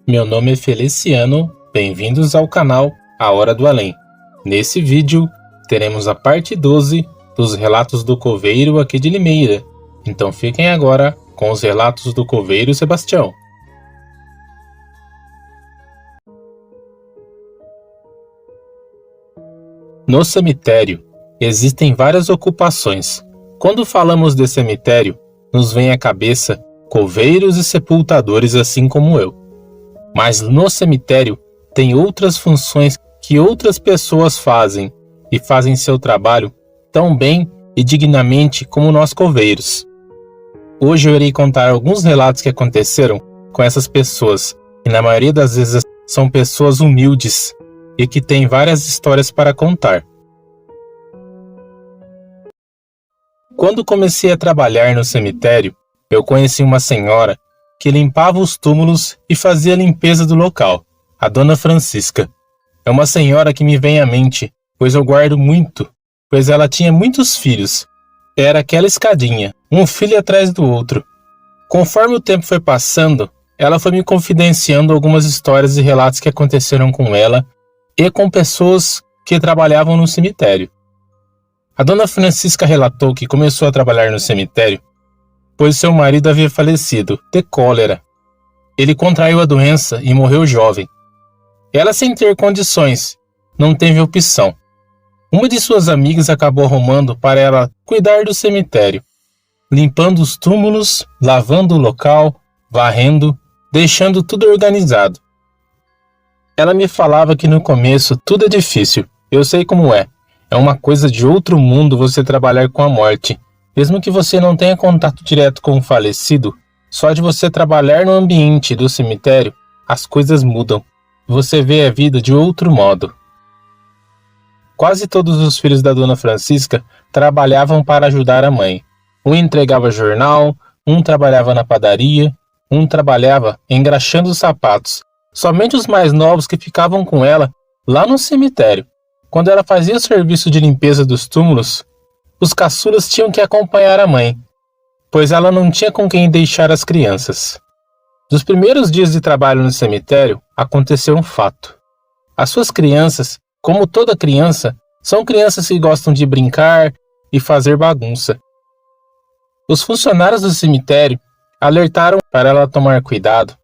Meu nome é Feliciano, bem-vindos ao canal A Hora do Além. Nesse vídeo, teremos a parte 12 dos relatos do coveiro aqui de Limeira. Então fiquem agora com os relatos do coveiro Sebastião. No cemitério, existem várias ocupações. Quando falamos de cemitério, nos vem à cabeça coveiros e sepultadores assim como eu. Mas no cemitério tem outras funções que outras pessoas fazem e fazem seu trabalho tão bem e dignamente como nós coveiros. Hoje eu irei contar alguns relatos que aconteceram com essas pessoas, que na maioria das vezes são pessoas humildes e que têm várias histórias para contar. Quando comecei a trabalhar no cemitério, eu conheci uma senhora que limpava os túmulos e fazia a limpeza do local, a Dona Francisca. É uma senhora que me vem à mente, pois eu guardo muito, pois ela tinha muitos filhos. Era aquela escadinha, um filho atrás do outro. Conforme o tempo foi passando, ela foi me confidenciando algumas histórias e relatos que aconteceram com ela e com pessoas que trabalhavam no cemitério. A Dona Francisca relatou que começou a trabalhar no cemitério pois seu marido havia falecido de cólera. Ele contraiu a doença e morreu jovem. Ela, sem ter condições, não teve opção. Uma de suas amigas acabou arrumando para ela cuidar do cemitério, limpando os túmulos, lavando o local, varrendo, deixando tudo organizado. Ela me falava que no começo tudo é difícil, eu sei como é. É uma coisa de outro mundo você trabalhar com a morte. Mesmo que você não tenha contato direto com o falecido, só de você trabalhar no ambiente do cemitério, as coisas mudam. Você vê a vida de outro modo. Quase todos os filhos da Dona Francisca trabalhavam para ajudar a mãe. Um entregava jornal, um trabalhava na padaria, um trabalhava engraxando os sapatos. Somente os mais novos que ficavam com ela lá no cemitério. Quando ela fazia o serviço de limpeza dos túmulos, os caçulas tinham que acompanhar a mãe, pois ela não tinha com quem deixar as crianças. Nos primeiros dias de trabalho no cemitério, aconteceu um fato. As suas crianças, como toda criança, são crianças que gostam de brincar e fazer bagunça. Os funcionários do cemitério alertaram para ela tomar cuidado,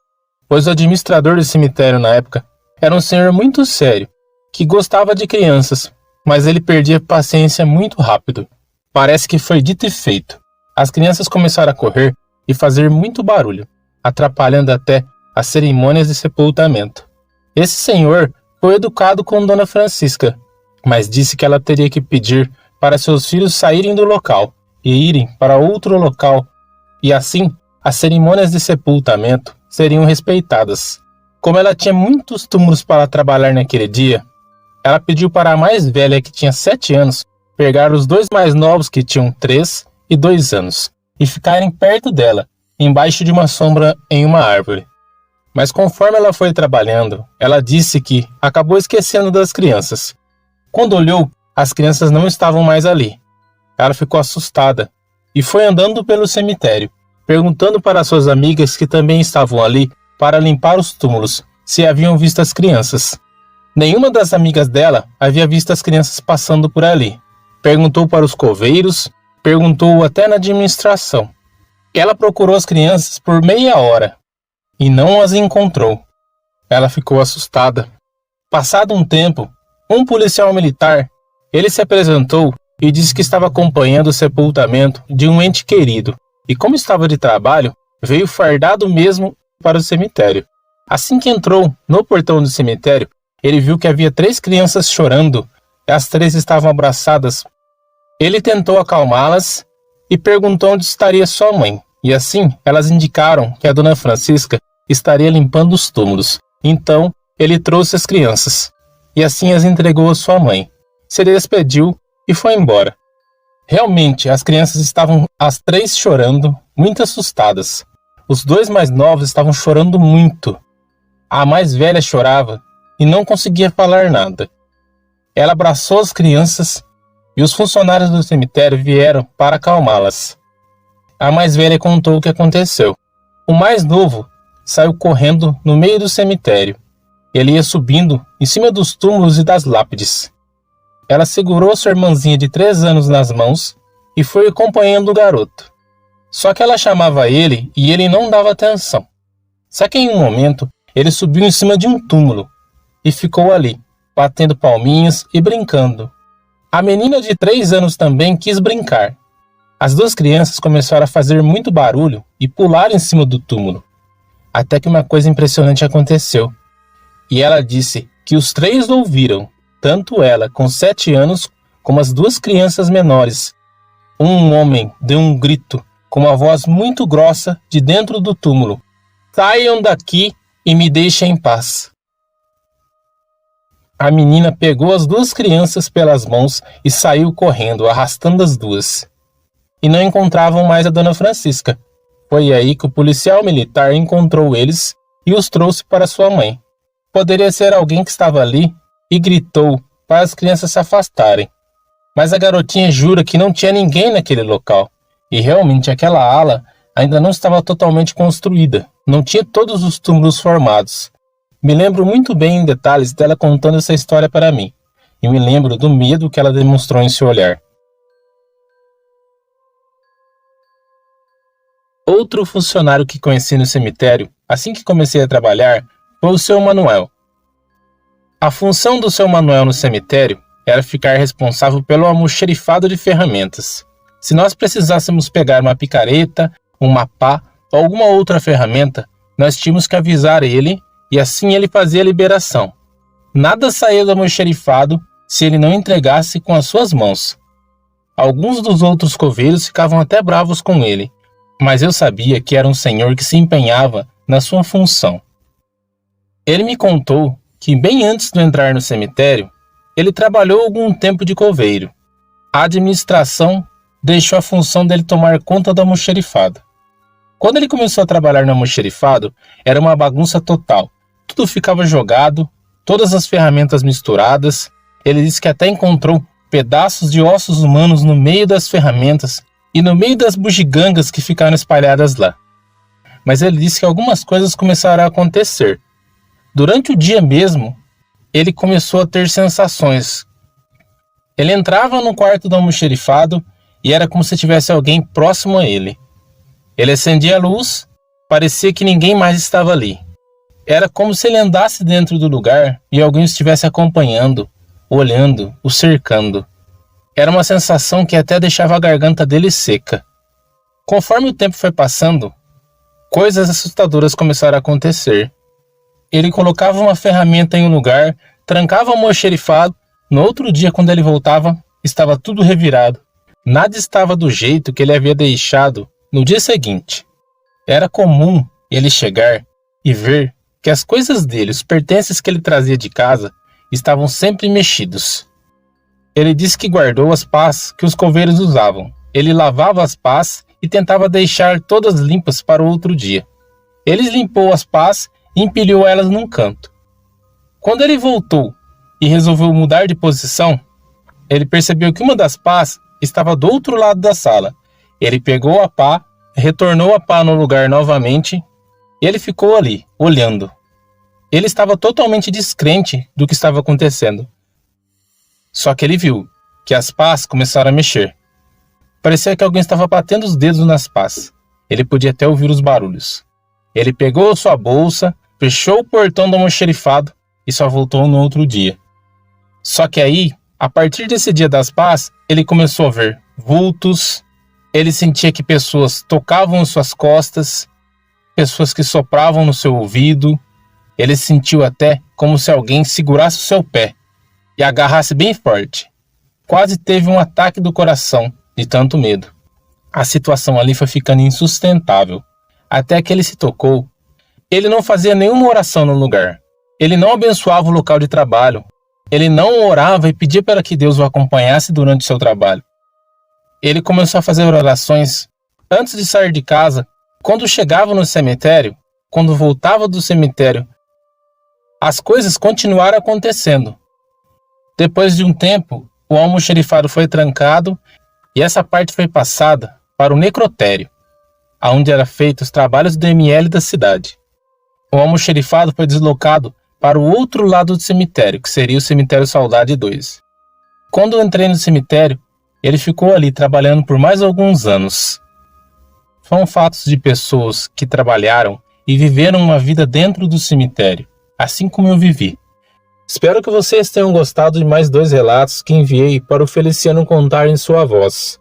pois o administrador do cemitério na época era um senhor muito sério, que gostava de crianças, mas ele perdia paciência muito rápido. Parece que foi dito e feito. As crianças começaram a correr e fazer muito barulho, atrapalhando até as cerimônias de sepultamento. Esse senhor foi educado com Dona Francisca, mas disse que ela teria que pedir para seus filhos saírem do local e irem para outro local, e assim as cerimônias de sepultamento seriam respeitadas. Como ela tinha muitos túmulos para trabalhar naquele dia, ela pediu para a mais velha, que tinha 7 anos, pegar os dois mais novos, que tinham 3 e 2 anos, e ficarem perto dela, embaixo de uma sombra em uma árvore. Mas conforme ela foi trabalhando, ela disse que acabou esquecendo das crianças. Quando olhou, as crianças não estavam mais ali. Ela ficou assustada e foi andando pelo cemitério, perguntando para suas amigas que também estavam ali para limpar os túmulos, se haviam visto as crianças. Nenhuma das amigas dela havia visto as crianças passando por ali. Perguntou para os coveiros, perguntou até na administração. Ela procurou as crianças por meia hora e não as encontrou. Ela ficou assustada. Passado um tempo, um policial militar, ele se apresentou e disse que estava acompanhando o sepultamento de um ente querido e, como estava de trabalho, veio fardado mesmo para o cemitério. Assim que entrou no portão do cemitério, ele viu que havia 3 crianças chorando. As 3 estavam abraçadas. Ele tentou acalmá-las e perguntou onde estaria sua mãe. E assim, elas indicaram que a Dona Francisca estaria limpando os túmulos. Então, ele trouxe as crianças. E assim as entregou à sua mãe. Se despediu e foi embora. Realmente, as crianças estavam as 3 chorando, muito assustadas. Os 2 mais novos estavam chorando muito. A mais velha chorava e não conseguia falar nada. Ela abraçou as crianças e os funcionários do cemitério vieram para acalmá-las. A mais velha contou o que aconteceu. O mais novo saiu correndo no meio do cemitério. Ele ia subindo em cima dos túmulos e das lápides. Ela segurou sua irmãzinha de 3 anos nas mãos e foi acompanhando o garoto. Só que ela chamava ele e ele não dava atenção. Só que em um momento, ele subiu em cima de um túmulo e ficou ali, batendo palminhas e brincando. A menina de 3 anos também quis brincar. As 2 crianças começaram a fazer muito barulho e pular em cima do túmulo. Até que uma coisa impressionante aconteceu. E ela disse que os 3 ouviram, tanto ela com 7 anos como as 2 crianças menores. Um homem deu um grito com uma voz muito grossa de dentro do túmulo. Saiam daqui e me deixem em paz. A menina pegou as 2 crianças pelas mãos e saiu correndo, arrastando as 2. E não encontravam mais a Dona Francisca. Foi aí que o policial militar encontrou eles e os trouxe para sua mãe. Poderia ser alguém que estava ali e gritou para as crianças se afastarem. Mas a garotinha jura que não tinha ninguém naquele local. E realmente aquela ala ainda não estava totalmente construída. Não tinha todos os túmulos formados. Me lembro muito bem em detalhes dela contando essa história para mim. E me lembro do medo que ela demonstrou em seu olhar. Outro funcionário que conheci no cemitério, assim que comecei a trabalhar, foi o seu Manuel. A função do seu Manuel no cemitério era ficar responsável pelo almoxerifado de ferramentas. Se nós precisássemos pegar uma picareta, uma pá ou alguma outra ferramenta, nós tínhamos que avisar ele e assim ele fazia a liberação. Nada saía do almoxerifado se ele não entregasse com as suas mãos. Alguns dos outros coveiros ficavam até bravos com ele, mas eu sabia que era um senhor que se empenhava na sua função. Ele me contou que bem antes de entrar no cemitério, ele trabalhou algum tempo de coveiro. A administração deixou a função dele tomar conta do almoxerifado. Quando ele começou a trabalhar no almoxerifado, era uma bagunça total. Tudo ficava jogado, todas as ferramentas misturadas. Ele disse que até encontrou pedaços de ossos humanos no meio das ferramentas e no meio das bugigangas que ficaram espalhadas lá. Mas ele disse que algumas coisas começaram a acontecer. Durante o dia mesmo, ele começou a ter sensações. Ele entrava no quarto do almoxerifado e era como se tivesse alguém próximo a ele. Ele acendia a luz, parecia que ninguém mais estava ali. Era como se ele andasse dentro do lugar e alguém estivesse acompanhando, olhando, o cercando. Era uma sensação que até deixava a garganta dele seca. Conforme o tempo foi passando, coisas assustadoras começaram a acontecer. Ele colocava uma ferramenta em um lugar, trancava o almoxerifado. No outro dia, quando ele voltava, estava tudo revirado. Nada estava do jeito que ele havia deixado no dia seguinte. Era comum ele chegar e ver que as coisas dele, os pertences que ele trazia de casa, estavam sempre mexidos. Ele disse que guardou as pás que os coveiros usavam. Ele lavava as pás e tentava deixar todas limpas para o outro dia. Ele limpou as pás e empilhou elas num canto. Quando ele voltou e resolveu mudar de posição, ele percebeu que uma das pás estava do outro lado da sala. Ele pegou a pá, retornou a pá no lugar novamente e ele ficou ali, olhando. Ele estava totalmente descrente do que estava acontecendo. Só que ele viu que as pás começaram a mexer. Parecia que alguém estava batendo os dedos nas pás. Ele podia até ouvir os barulhos. Ele pegou sua bolsa, fechou o portão do almoxerifado e só voltou no outro dia. Só que aí, a partir desse dia das pás, ele começou a ver vultos. Ele sentia que pessoas tocavam em suas costas, pessoas que sopravam no seu ouvido. Ele sentiu até como se alguém segurasse o seu pé e agarrasse bem forte. Quase teve um ataque do coração de tanto medo. A situação ali foi ficando insustentável. Até que ele se tocou. Ele não fazia nenhuma oração no lugar. Ele não abençoava o local de trabalho. Ele não orava e pedia para que Deus o acompanhasse durante o seu trabalho. Ele começou a fazer orações antes de sair de casa. Quando chegava no cemitério, quando voltava do cemitério, as coisas continuaram acontecendo. Depois de um tempo, o almoxerifado foi trancado e essa parte foi passada para o necrotério, onde eram feitos os trabalhos do ML da cidade. O almoxerifado foi deslocado para o outro lado do cemitério, que seria o cemitério Saudade 2. Quando eu entrei no cemitério, ele ficou ali trabalhando por mais alguns anos. São fatos de pessoas que trabalharam e viveram uma vida dentro do cemitério, assim como eu vivi. Espero que vocês tenham gostado de mais 2 relatos que enviei para o Feliciano contar em sua voz.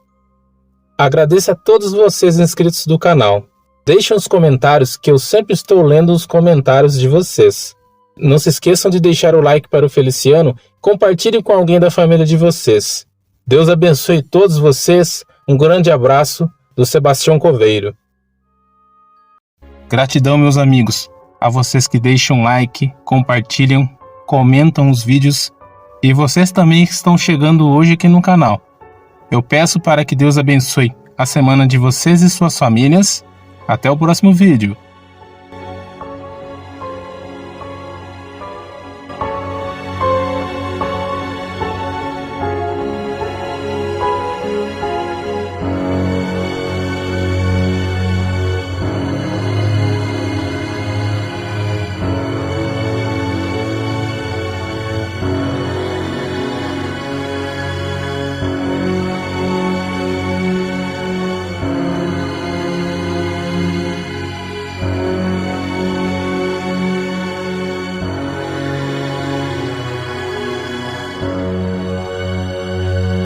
Agradeço a todos vocês inscritos do canal. Deixem os comentários que eu sempre estou lendo os comentários de vocês. Não se esqueçam de deixar o like para o Feliciano e compartilhem com alguém da família de vocês. Deus abençoe todos vocês. Um grande abraço do Sebastião Coveiro. Gratidão, meus amigos, a vocês que deixam like, compartilham, comentam os vídeos e vocês também que estão chegando hoje aqui no canal. Eu peço para que Deus abençoe a semana de vocês e suas famílias. Até o próximo vídeo.